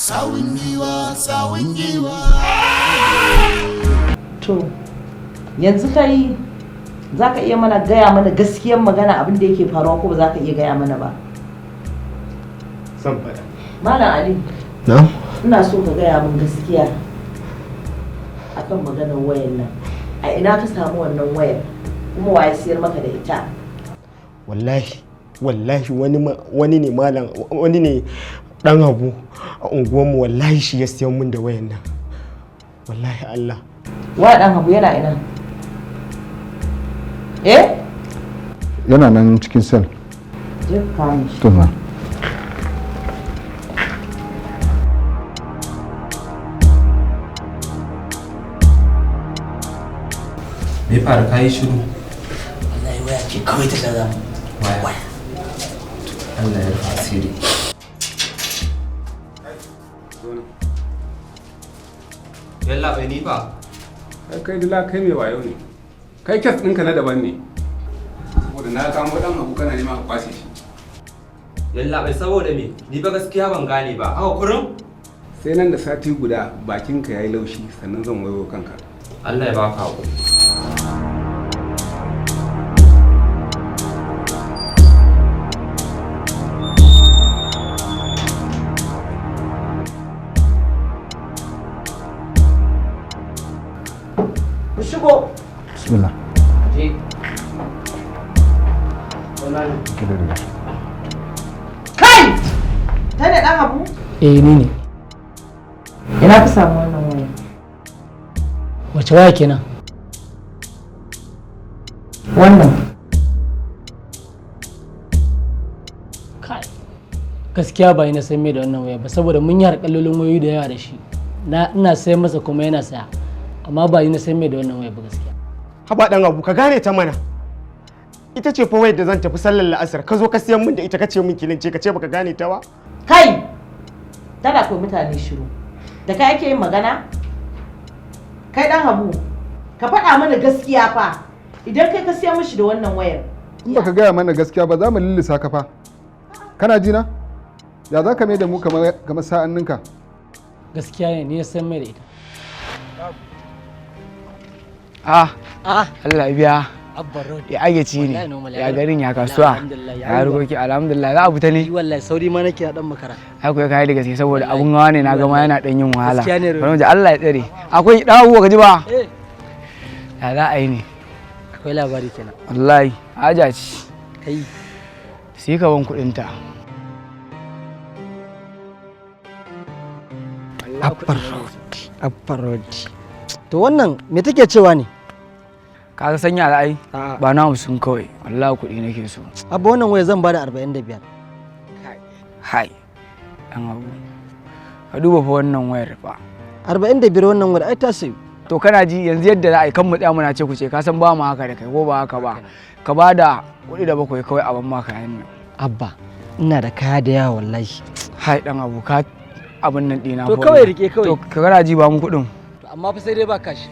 sawun giwa. To yanzu kai za ka iya gaya mana gaskiyar magana abin da yake faruwa ko ba za ka iya gaya mana ba? Zan faɗa. Malam Ali. Na? Ina so ka gaya min gaskiya akan maganar wayar nan. A ina ka samu wannan wayar kuma waye siyar maka da ita? Wallahi wani ne malam, wani ne dan Habu a unguwarmu, wallahi shi ya siyan min da wayan nan. Wallahi Allah. Wa dan Habu yana ina? Yana nan cikin sel. Je ka kawo shi. To ma. Me fara kai shiru? Wallahi waya ce kawai ta gaza mu. Waya. Allah ya rufa asiri. Yalla bai ni ba. Kai dila kai mai wayo ne. Kai kes ɗinka na daban ne. Saboda na kamo ɗan abu kana nema ka kwashe shi. Yalla bai saboda me? Ni ba gaskiya ban gane ba. Haka kurin? Sai nan da sati guda bakinka yayi laushi sannan zan wayo kanka. Allah ya baka hakuri. Ku shigo. Bismillah. Je. Kai! Kai da dan Habu? Ni ne. Ina ka samu wannan waya? Wace waya kenan? Wannan. Kai. Gaskiya ba ina san me da wannan waya ba saboda mun yi harƙallolin wayoyi da yawa da shi. Ina sayar masa kuma yana saya. Amma ba ina san me da wannan waya ba gaskiya. Haba dan Abu ka gane ta mana. Ita ce fa wayar da zan tafi sallar la'asar, ka zo ka siyan min da ita, ka ce min kilince, ka ce baka gane ta ba? Kai! Tana kai mutane shiru. Da kai ake yin magana? Kai dan Habu, ka faɗa mana gaskiya fa. Idan kai ka siya mishi da wannan wayar. In baka gaya mana gaskiya ba za mu lillisa ka fa. Kana ji na? Ya za ka mai da mu kamar sa'anninka? Gaskiya ne ni na san mai da ita. Allah ya biya. Abban road. Ya ake ci ne. Ya garin ya kasuwa. Ya harkoki alhamdulillah. Za a fita ne. Wallahi sauri ma nake dan makara. Ai kuwa kai da gaske saboda abun hawa ne na gama yana dan yin wahala. Gaskiya ne. Bari mu ji Allah ya tsare. Akwai dan abuwa gaji ba. Ya za a yi ne. Akwai labari kenan. Wallahi haja ce. Kai. Sai ka ban kuɗin ta. Abban road. To wannan me take cewa ne? Ka sanya ra'ayi ba na 50 kawai. Wallahi kuɗi nake so. Abba wannan waya zan bada 45. Hai. Dan abu. Ka duba fa wannan wayar fa. 45 wannan wayar ai ta sayu. To kana ji yanzu yadda za a yi kan mu tsaya muna ce ku ce ka san ba mu haka da kai ko ba haka ba. Ka bada kuɗi da bakwai kawai a ban ma kayan nan. Abba ina da kaya da yawa wallahi. Hai dan abu ka abin nan dina. To kawai rike kawai. To ka kana ji ba mu kuɗin. Amma fa sai dai ba kashi.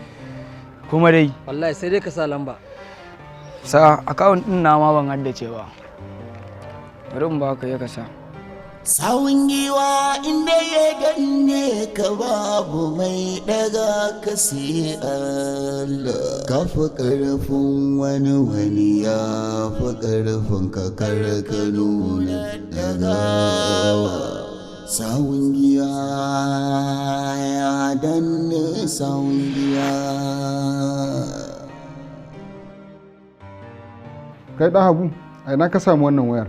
Kuma dai wallahi sai dai ka sa lamba. Sa account din na ma ban haddace ba. Bari in baka ya ka sa. Sawun giwa inda ya danne ka babu mai daga ka sai Allah. Ka fi ƙarfin wani ya fi ƙarfin ka ka nuna dagawa. Sawun giya ya danne sawun giya. Kai ɗan Habu, a ina ka samu wannan wayar?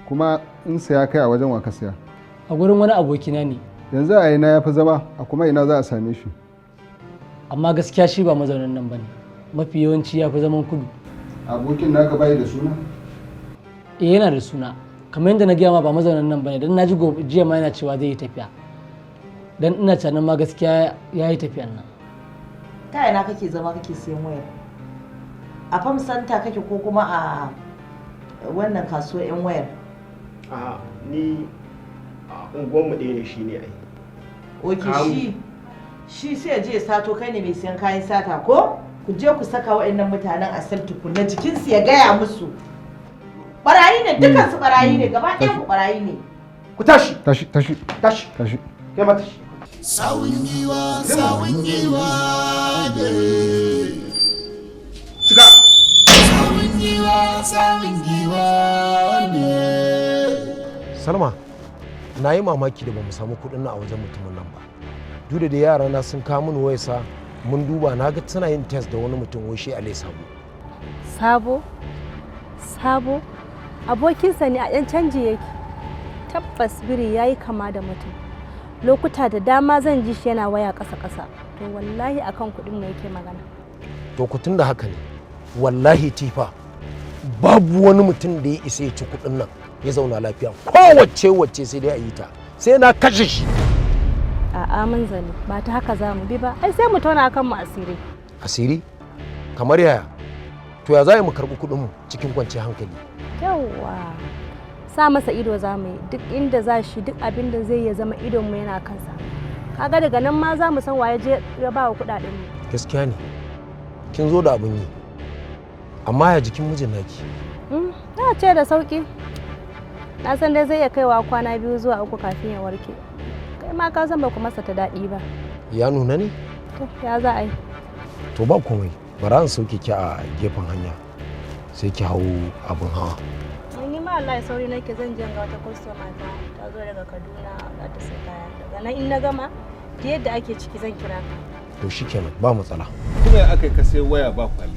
Kuma in saya kai a wajen wa ka siya? A gurin wani abokina ne. Yanzu a ina ya fi zama, a kuma ina za a same shi? Amma gaskiya shi ba mazaunin nan bane. Mafi yawanci ya fi zaman kudu. Abokin naka bai da suna? Yana da suna. Kamar yadda na gaya ma ba mazaunin nan bane dan naji jiya ma yana cewa zai yi tafiya. Dan ina tunanin ma gaskiya ya yi tafiyan nan. Ta ina kake zama kake siyan wayar? A fam santa kake ko kuma a wannan kasuwar 'yan wayar? A ni a unguwarmu ɗaya ne shi ne ai. Oke shi sai ya je ya sato, kai ne mai siyan kayan sata ko? Ku je ku saka wa'annan mutanen a sel tukunna jikinsu ya gaya musu. Barayi ne, dukansu barayi ne, gaba ɗayan ku barayi ne. Ku tashi. Tashi. Tashi. Tashi. kai mata shi sawun giwa ne shiga sawun giwa ne. Salma, na yi mamaki da ba mu samu kuɗin nan a wajen mutumin nan ba. Duk da yara na sun kawo mini wayarsa mun duba na ga tana yin test da wani mutum wai shi Alai Sabo. Sabo abokinsa ne a ɗan canji yake. Tabbas biri ya yi kama da mutum. Lokuta da dama zan ji shi yana waya ƙasa-ƙasa. To wallahi akan kuɗin mu yake magana. To kutun da haka ne, wallahi Tifa babu wani mutum da ya isa ya ci kuɗin nan ya zauna lafiya, kowace sai dai a yi ta, sai na kashe shi. A'a mun zane ba ta haka za mu bi ba, ai sai mu tona kan mu asiri. Asiri? Kamar yaya? To ya za mu karɓi kuɗin mu cikin kwanciyar hankali? Yawwa sa masa ido za mu yi, duk inda za shi duk abin da zai ya zama idon mu yana kansa. Kaga daga nan ma za mu san waye je ya ba wa kuɗaɗen mu. Gaskiya ne, kin zo da abin yi, amma ya jikin mijin naki? Na ce da sauki, na san dai zai iya kaiwa kwana 2 zuwa 3 kafin ya warke. Kai ma ka san ba ku masa ta daɗi ba. Ya nuna ne? To ya za a yi? To ba komai, bara in sauke ki a gefen hanya sai ki hau abin hawa. Ni ma Allah ya sauri nake zan je ga wata customer ta zo daga Kaduna za ta sai kaya. Daga nan in na gama da yadda ake ciki zan kira ka. To shikenan ba matsala. kuma ya aka ka sai waya ba kwali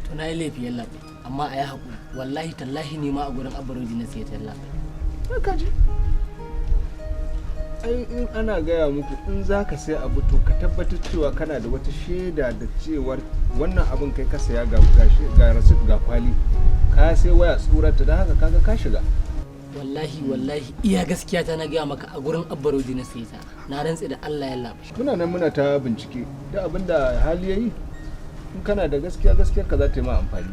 To na yi laifi yallaɓai, amma a yi haƙuri. Wallahi tallahi ne ma a gurin abarodi na sai ta yallaɓai. ka ji ai in ana gaya muku in za ka sai abu to ka tabbatar cewa kana da wata shaida da cewar wannan abin kai ka saya ga rasit ga kwali ka sai waya tsurarta da haka kaga ka shiga. Wallahi iya gaskiya ta na gaya maka a gurin abarodi na sai ta. Na rantse da Allah yallaɓai. Muna nan muna ta bincike da abin da hali yayi in kana da gaskiyar ka za ta yi ma amfani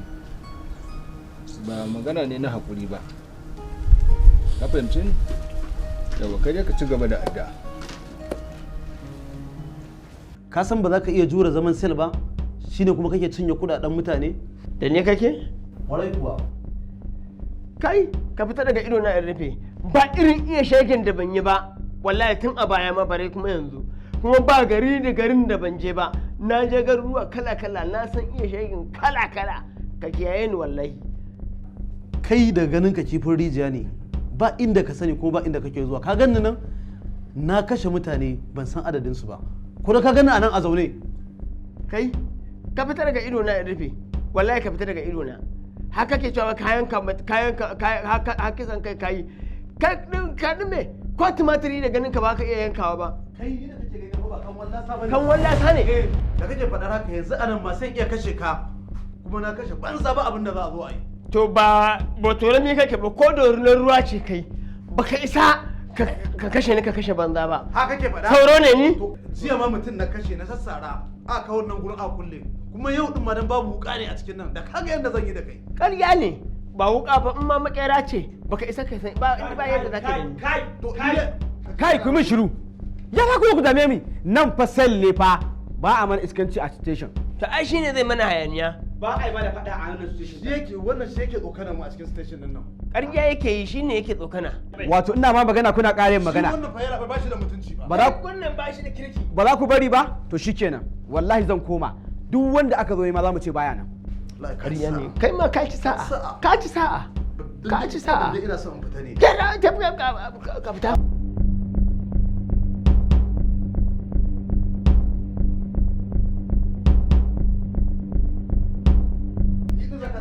ba magana ne na hakuri ba ka fahimci ni yawa kai ka ci gaba da addu'a. Ka san ba za ka iya jura zaman sel ba shine kuma kake cinye kudaden mutane da ne kake kwarai kuwa. Kai ka fita daga ido na in rufe ba irin iya shegen da ban yi ba wallahi tun a baya ma bare kuma yanzu kuma ba gari da garin da ban je ba na je garuruwa kala-kala na san iya shegen kala-kala ka kiyaye ni wallahi. Kai da ganin ka kifin rijiya ne ba inda ka sani ko ba inda kake zuwa. Ka ganni nan na kashe mutane ban san adadin su ba ko da ka ganni a nan a zaune. Kai ka fita daga ido na in rufe wallahi ka fita daga ido na haka ke cewa kayan kisan kai kayi ka din me ko tumatiri da ganin ka ba ka iya yankawa ba. Kai da kake gani ba kan wallasa bane. Kan wallasa ne. Da kake faɗar haka yanzu anan ma sai iya kashe ka kuma na kashe banza ba abin da za a zo a yi. To ba tore me kake ba ko dorinar ruwa ce kai baka isa ka kashe ni ka kashe banza ba. Ha kake faɗa? Sauro ne ni? Jiya ma mutum na kashe na sassara a kawo nan gurin a kulle kuma yau din ma dan babu wuka ne a cikin nan da kaga yanda zan yi da kai. Ƙarya ne ba wuka ba in ma makera ce baka isa kai san ba yadda zaka yi. Kai ku min shiru ya za ku dame mi nan fa sel ne fa ba a mana iskanci a station. To ai shine zai mana hayaniya. Ba a yi mana faɗa a nan station. Shi yake wannan shi yake tsokana mu a cikin station din nan. Ƙarya yake yi shine yake tsokana. Wato ina ma magana kuna ƙarin magana. Shi wannan fa yana ba shi da mutunci ba. Wannan ba shi da kirki. Ba za ku bari ba to shikenan wallahi zan koma duk wanda aka zo ma za mu ce baya nan. Ƙarya ne kai ma ka ci sa'a ka ci sa'a ka ci sa'a. Ina son fita ne. Ka fita.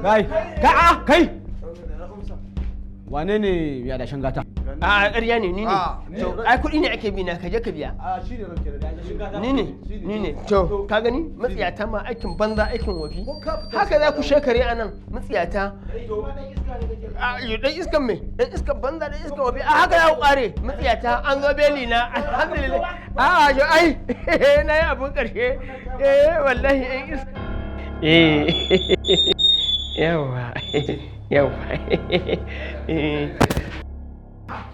Kai! Wane ne ya dashen gata? A ƙarya ne ni ne. To ai kuɗi ne ake bi na kaje ka biya. A shi ne ranke da dashen gata. Ni ne. To ka gani matsiyata ma aikin banza aikin wofi. Haka za ku shekare a nan matsiyata. A yi dan iskan me? Dan iskan banza dan iskan wofi. A haka za ku ƙare matsiyata an zo beli na alhamdulillah. A yo ai na yi abun ƙarshe. Wallahi ɗan iska. Yawa.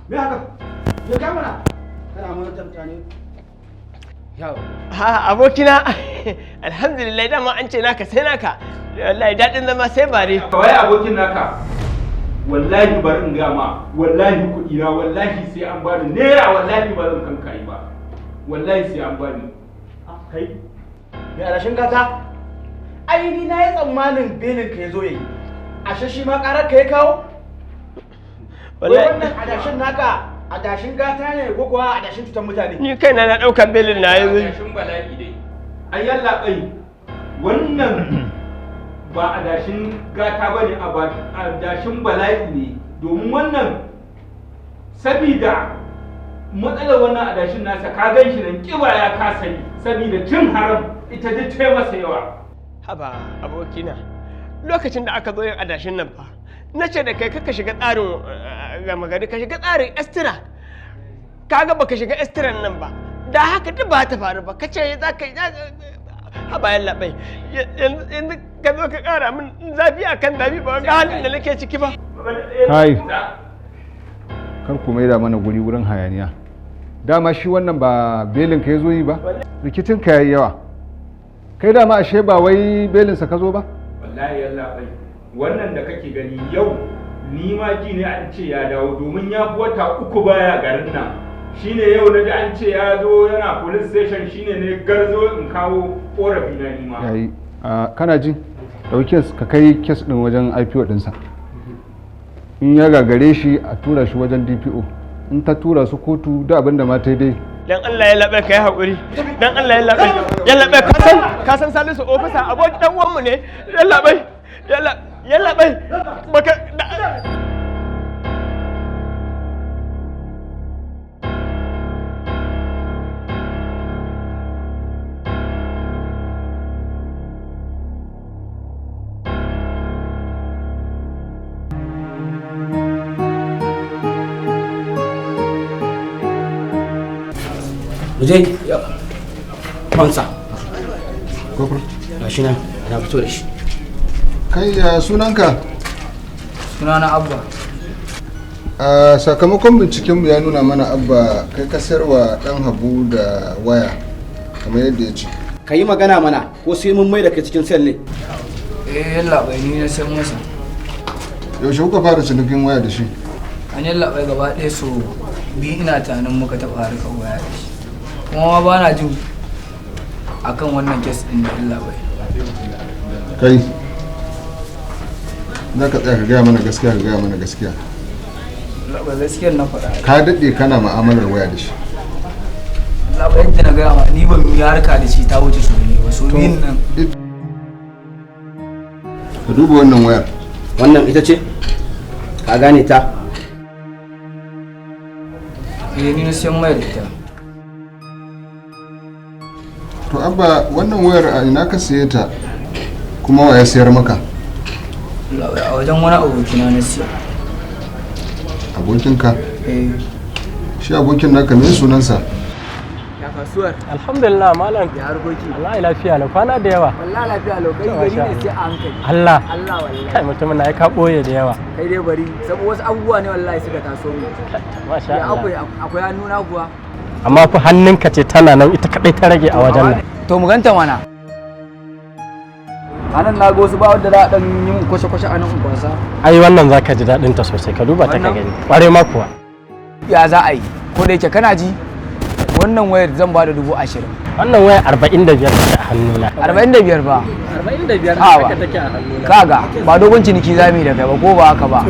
Me haka? Me kamera? Kana mun tantane. Ha abokina alhamdulillah dama an ce naka sai naka wallahi daɗin zama sai bare. Waye abokin naka? wallahi bar in gama wallahi kuɗi na wallahi sai an bani naira wallahi ba zan kanka ba wallahi sai an bani kai me adashin gata ai ni na yi tsammanin belin ka yazo yayi ashe shi ma karar ka ya kawo wallahi wannan adashin naka adashin gata ne ko kuwa adashin cutar mutane ni kaina na daukan belin na yanzu adashin bala'i dai ai yalla kai wannan ba adashin gata bane adashin bala'i ne domin wannan sabida matsalar wannan adashin nasa ka gan shi nan kiba ya kasa yi sabida cin haram ita duk ta masa yawa haba abokina lokacin da aka zo yin adashin nan fa na ce da kai kaka shiga tsarin gama gari ka shiga tsarin estira kaga baka shiga estiran nan ba da haka duk ba ta faru ba kace za ka haba yalla bai yanzu ka zo ka kara min zafi akan zafi ba ga halin da nake ciki ba kai kar ku maida mana guri wurin hayaniya dama shi wannan ba belin ka yazo yi ba rikicin ka yayi yawa kai dama ashe ba wai belin sa ka zo ba wallahi yalla bai wannan da kake gani yau ni ma ji ne an ce ya dawo domin ya fi wata 3 baya garin nan shine yau na ji an ce ya zo yana police station shine ne garzo in kawo korafi na ni ma yayi kana ji dauke ka kai kes din wajen IPO dinsa in ya gagare shi a tura shi wajen DPO in ta tura su kotu da abinda ma ta dai dan Allah ya labe ka yi hakuri dan Allah ya labe ka san Salisu officer aboki dan uwan mu ne ya labe baka Mujai, fansa. Kofar. Gashi nan, na fito da shi. Kai ya sunanka? Sunana Abba. Sakamakon bincikenmu ya nuna mana Abba kai ka sayarwa dan Habu da waya kamar yadda ya ce. Ka yi magana mana ko sai mun mai da kai cikin sel ne? Yalla bai ni na san masa. Yaushe kuka fara cinikin waya da shi? An yalla bai gaba ɗaya so bi ina tunanin muka taɓa harkar waya da shi. Kuma ba na jin akan wannan kes ɗin da Allah bai. Kai, za ka tsaya ka gaya mana gaskiya ka gaya mana gaskiya. Ba gaskiyar na faɗa. Ka daɗe kana ma'amalar waya da shi. Allah bai yadda na gaya ma ni ban yi harka da shi ta wuce su ne ba so biyun nan. Ka duba wannan wayar. Wannan ita ce? Ka gane ta? Ni na siyan mai da ita. To Abba wannan wayar a ina ka siye ta kuma wa ya siyar maka? A wajen wani abokina na siya. Abokinka? Shi abokin naka me sunansa? Ya kasuwar. Alhamdulillah malam. Ya harkoki. Wallahi lafiya lau kwana da yawa. Wallahi lafiya lau kai gari ne sai a hankali. Allah. Allah wallahi. Kai mutumin na ya ka boye da yawa. Kai dai bari saboda wasu abubuwa ne wallahi suka taso mu. Masha Allah. Akwai hannuna kuwa. Amma fa hannunka ce tana nan ita kadai ta rage a wajen nan. To mu ganta mana. Anan na ga wasu ba wanda za a dan yi mun kwashe-kwashe a nan kwasa. Ai wannan zaka ji dadin ta sosai ka duba ta ka gani. Kware ma kuwa. Ya za a yi? Ko da yake kana ji wannan wayar zan ba da 20,000. Wannan wayar 45 take a hannuna. 45 ba. 45 haka take a hannuna. Kaga ba dogon ciniki zamu yi da kai ba ko ba haka ba.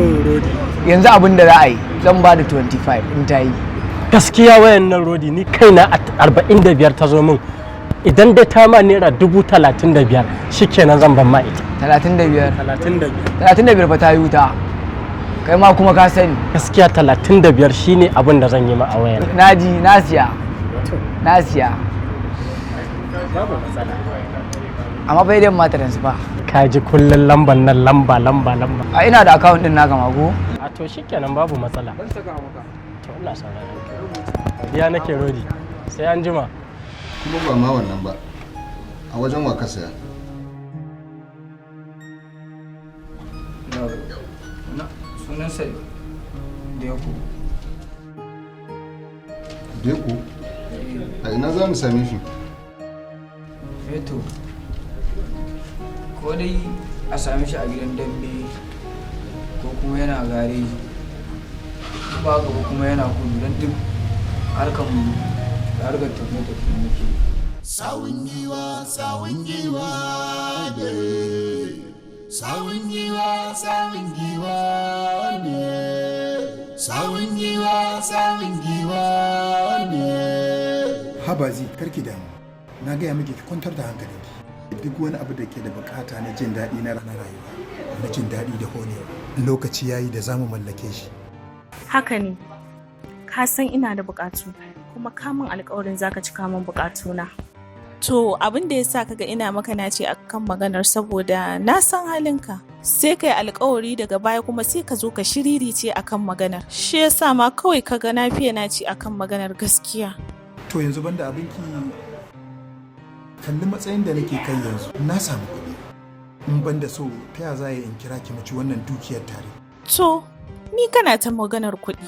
Yanzu abin da za a yi zan ba da 25 in ta yi. Gaskiya wayan nan rodi ni kaina a 45 ta zo min. Idan dai ta ma naira 35,000 shikenan zan ban ma ita. 35. 35. 35 fa ta yi wuta. Kai ma kuma ka sani. Gaskiya 35 shine abin da zan yi ma a wayar. Naji na siya. Na siya. Babu matsala. Amma bai da ma transfer. Ka ji kullun lamban nan lamba. A ina da account din naka mago. A to shikenan babu matsala. Ban saka maka. To ina sauraron ka. Biya nake rodi. Sai an jima. Kuma ba ma wannan ba. A wajen wa ka saya? Sunan sai Deku. Deku? A ina za mu same shi? Eto. Ko dai a same shi a gidan dambe ko ko kuma yana gareji ba gaba kuma yana kudu don duk harkar tafiye-tafiye muke. Sawun giwa ne, sawun giwa ne, sawun giwa ne. Habazi, karki damu, na gaya miki ki kwantar da hankalinki. Duk wani abu da ke da bukata na jin daɗi na ranar rayuwa, na jin daɗi da honewa, lokaci yayi da zamu mallake shi. Haka ne, ka san ina da bukatu, kuma kamun alkawarin zaka cika min bukatuna. To abin da ya sa kaga ina maka nace akan maganar saboda na san halinka. Sai kai alkawari daga baya kuma sai ka zo ka shiririce akan maganar. Shi yasa ma kawai kaga na fiye nace akan maganar gaskiya. To yanzu banda abinki kalli matsayin da nake kai yanzu na samu kuɗi. In banda so ta ya za in kira ki mu ci wannan dukiyar tare. To ni kana ta maganar kuɗi.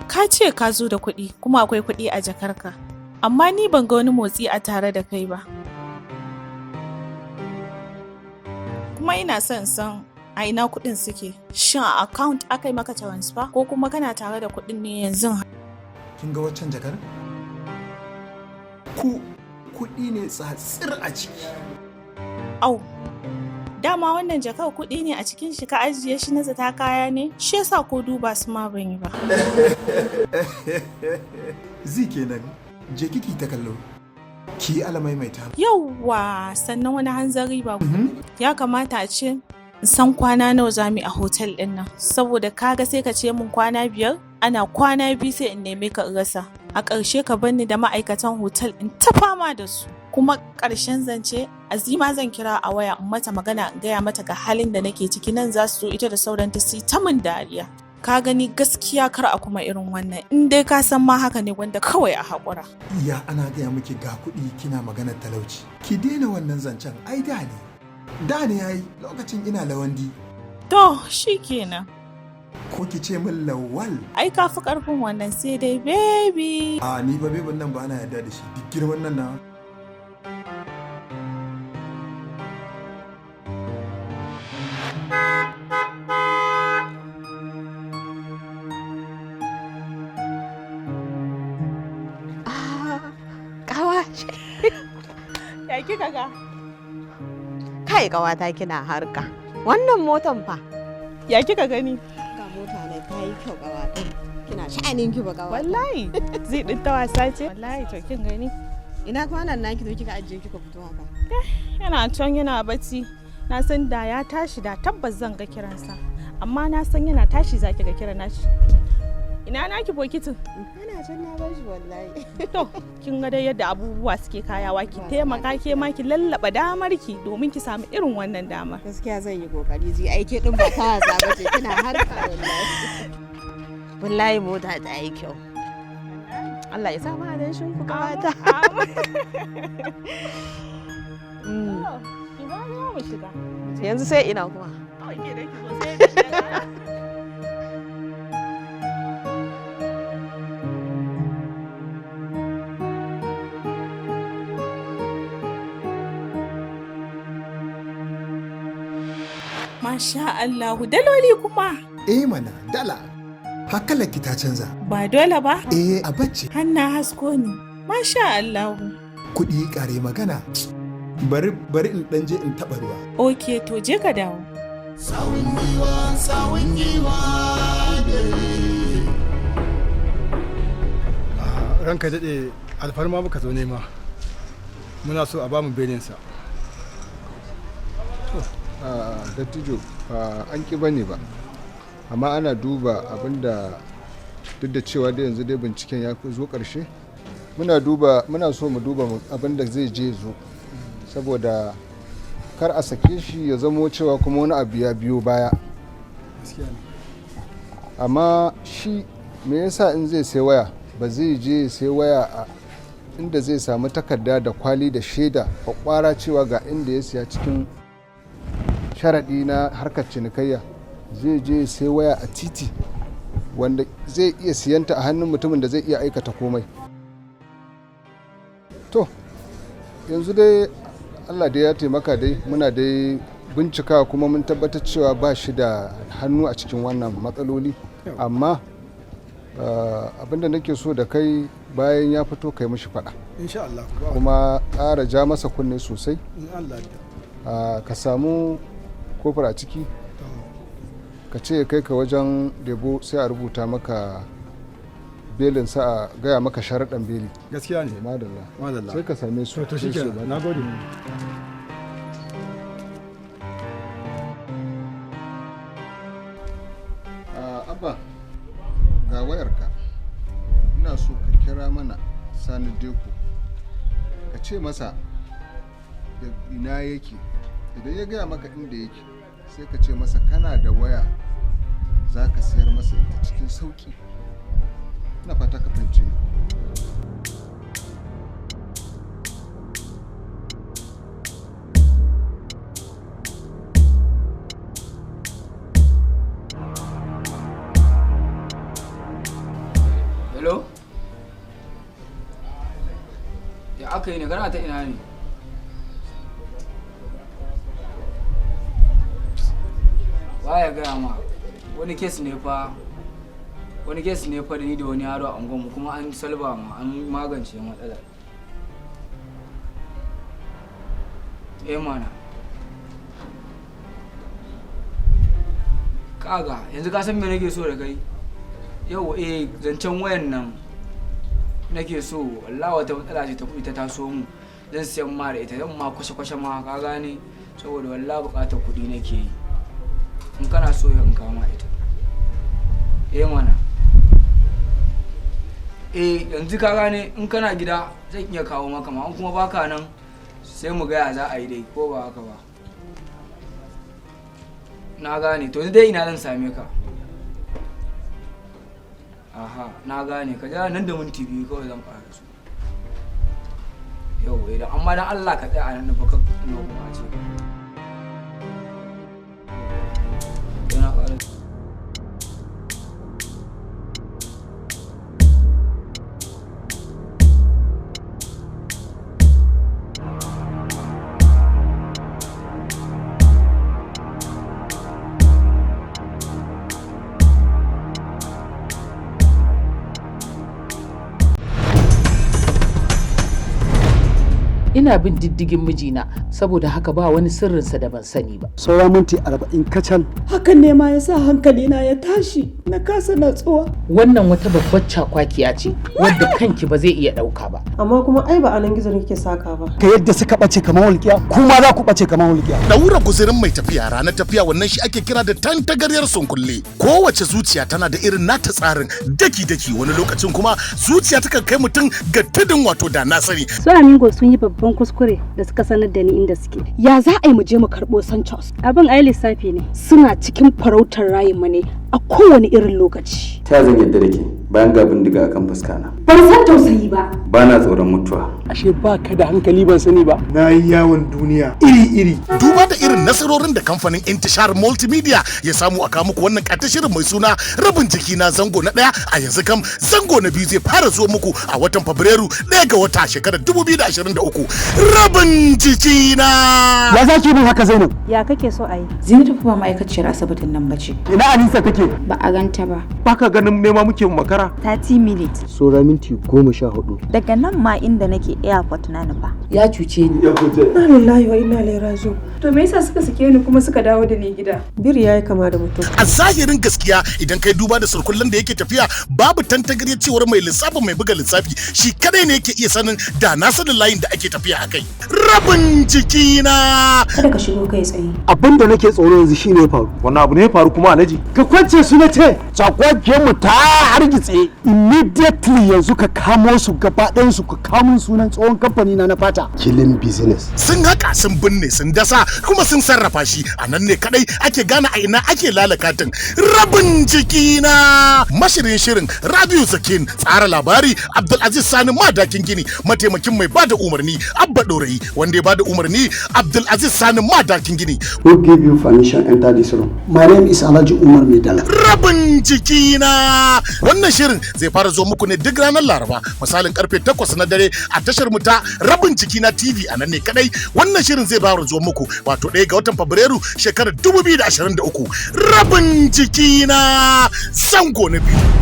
Ka ce ka zo da kuɗi kuma akwai kuɗi a jakarka. Amma ni ban ga wani motsi a tare da kai ba. Kuma ina son san a ina kuɗin suke. Shin a account aka yi maka transfer ko kuma kana tare da kuɗin ne yanzu? Kin ga waccan jakar? Kuɗi ne tsatsir a ciki. Au, dama wannan jakar kuɗi ne a cikin shi ka ajiye shi na zata kaya ne? Shi yasa ko duba su ma ban yi ba. Zi kenan. Je kiki ta kallo ki alamai mai ta yauwa sannan wani hanzari ba ya kamata a ce san kwana nawa za mu a hotel din nan saboda kaga sai ka ce mun kwana 5 ana kwana 2 sai in neme ka rasa a ƙarshe ka bar ni da ma'aikatan hotel in ta fama da su kuma ƙarshen zance Azima zan kira a waya in mata magana in gaya mata ga halin da nake ciki nan za su zo ita da sauran ta su ta min dariya. Ka gani gaskiya kar a kuma irin wannan in dai ka san ma haka ne wanda kawai a haƙura. Ya ana gaya miki ga kuɗi kina maganar talauci. Ki daina wannan zancen ai da ne. Da ne yayi lokacin ina lawandi. To shi kenan. Ko ki ce min lawal. Ai ka fi ƙarfin wannan sai dai baby. A ni ba baby nan ba na yarda da shi duk girman nan na. Ya kika ga? Kai kawata kina harka. Wannan motan fa. Ya kika gani? Ga mota ne ta yi kyau kawata. Kina sha'anin ki ba kawata. Wallahi. Zai din ta wasa ce? Wallahi to kin gani. Ina kuma nan naki zo kika ajiye kika fito haka. Yana can yana bacci. Na san da ya tashi da tabbas zan ga kiransa. Amma na san yana tashi zaki ga kiran nashi. Ina naki bokitin? Ina can na bar shi wallahi. To, kin ga dai yadda abubuwa suke kayawa ki taimaka ke ma ki lallaba damar ki domin ki samu irin wannan damar. Gaskiya zan yi kokari zai aike din ba ta wasa ba ce kina harka wallahi. Wallahi mota ta yi kyau. Allah ya sa ma dan shin ku gabata. Ki ba mu shiga. Yanzu sai ina kuma. Ke da ki zo sai da shiga. Masha Allahu, daloli kuma. Mana, dala. Hakala ki ta canza. Ba dole ba? A bacci. Hanna hasko ni. Masha Allahu. Kuɗi kare magana. Bari in ɗan je in taɓa ruwa. Ok, to je ka dawo. Sawun giwa Ranka daɗe alfarma muka zo nema. Muna so a bamu belinsa. Dattijo an ƙi bane ba amma ana duba abinda duk da cewa da yanzu dai binciken ya zo ƙarshe muna so mu duba abinda zai je zo saboda kar a sake shi ya zamo cewa kuma wani abu ya biyo baya amma shi me yasa in zai sai waya ba zai je sai waya a inda zai samu takarda da kwali da shaida kwakwara cewa ga inda ya siya cikin sharaɗi na harkar cinikayya zai je sai waya a titi wanda zai iya siyanta a hannun mutumin da zai iya aikata komai to yanzu dai Allah dai ya taimaka dai muna dai bincika kuma mun tabbatar cewa ba shi da hannu a cikin wannan matsaloli, amma abinda nake so da kai bayan ya fito kai mishi fada kuma ƙara ja masa kunne sosai. Ka samu kofar a ciki ka ce kai ka wajen debo sai a rubuta maka belin sa a gaya maka sharaɗan beli. Gaskiya ne. Madalla sai ka same su. To shi kenan, na gode. Abba, ga wayarka, ina so ka kira mana Sani Deko, ka ce masa da ina yake. Idan ya gaya maka inda yake sai ka ce masa kana da waya za ka sayar masa ita cikin sauki. Ina fata ka fahimce ni. Hello? Ya aka yi ne, kana ta ina ne? Baya gaya ma wani kes ne fa da ni da wani yaro a unguwarmu kuma an salba ma an magance matsalar. Mana kaga yanzu ka san me nake so da kai yau zancen wayan nan nake so wallahi wata matsala ce ta kuɗi ta taso mu zan siyan ma da ita zan ma kwashe ma ka gane saboda wallahi buƙatar kuɗi nake yi in kana so in kama ita mana yanzu ka gane in kana gida zan iya kawo maka ma in kuma baka nan sai mu gaya za a yi dai ko ba haka ba na gane to dai ina zan same ka aha na gane ka jira nan da minti biyu kawai zan fara su yau idan amma dan Allah ka tsaya a nan baka kuma ce yana fara ina bin diddigin mijina saboda haka ba wani sirrinsa da ban sani ba. Saura minti 40 kacal. Hakan ne ma yasa hankalina ya tashi na kasa natsuwa. Wannan wata babbar cakwakiya ce wadda kanki ba zai iya ɗauka ba. Amma kuma ai ba a nan gizo kike saka ba. Ka yadda suka ɓace kamar walƙiya kuma za ku ɓace kamar walƙiya. Daura guzirin mai tafiya ranar tafiya wannan shi ake kira da tantagaryar sunkulle. Kowace zuciya tana da irin nata tsarin daki-daki wani lokacin kuma zuciya takan kai mutum ga tudun wato da na sani. Su Amingo sun yi babban kuskure da suka sanar da ni inda suke. Ya za a yi mu je mu karɓo Sanchos? Abin ai lissafi ne. Suna cikin farautar rayin mu ne a kowane irin lokaci. Ta zan yadda da ke bayan ga bindiga akan fuskana. Ban san tausayi ba. Ba na tsoron mutuwa. Ashe ba ka da hankali ban sani ba. Na yi yawon duniya iri-iri. Duba da irin nasarorin da kamfanin Intishar Multimedia ya samu a kawo muku wannan shirin mai suna rabin jiki na zango na 1 a yanzu kam zango na 2 zai fara zuwa muku a watan Fabrairu 1 ga wata shekarar 2023. Rabin jiki na. Ya zaki bin haka Zainab? Ya kake so a yi? Zinatu fa ba ma'aikaciyar asibitin nan bace. Ina Anisa take? Ba a ganta ba. Baka ganin nema muke makara? 30 minutes. Sora minti 14. Daga nan ma inda nake airport na nufa. Ya cuce ni. Na lillahi wa inna ilaihi raji'un. To me yasa suka sake ni kuma suka dawo da ni gida? Biri yayi kama da mutum. A zahirin gaskiya idan kai duba da surkullen da yake tafiya babu tantagariyar cewar mai lissafin mai buga lissafi shi kadai ne yake iya sanin da na sanin layin da ake tafiya a kai. Rabin jiki na. Kada ka shigo kai tsaye. Abin da nake tsoro yanzu shine faru. Wannan abu ne ya faru kuma Alhaji. Ka kwance su na ce. Sakwakiyar mu ta hargitse. Immediately yanzu ka kamo su gaba ɗayan su ka kamo sunan tsohon kamfani na fata. Killing business. Sun haka sun binne sun dasa kuma sun sarrafa shi a nan ne kadai ake gane a ina ake lalakatin. Rabin jiki na. Mashirin shirin Rabiu Zakin, tsara labari Abdulaziz Sani Madakin Gini, mataimakin mai bada umarni Abba Dorayi, wanda ya bada umarni Abdulaziz Sani Madakin Gini. Who gave you permission enter this room? My name is Alhaji Umar Medala. rabin jikina. Wannan shirin zai fara zo muku ne duk ranar Laraba misalin karfe 8 na dare a tashar mu ta Rabin Jikina TV a nan ne kadai wannan shirin zai fara zo muku wato 1 ga watan Fabrairu shekarar 2023. Rabin jikina zango na biyu.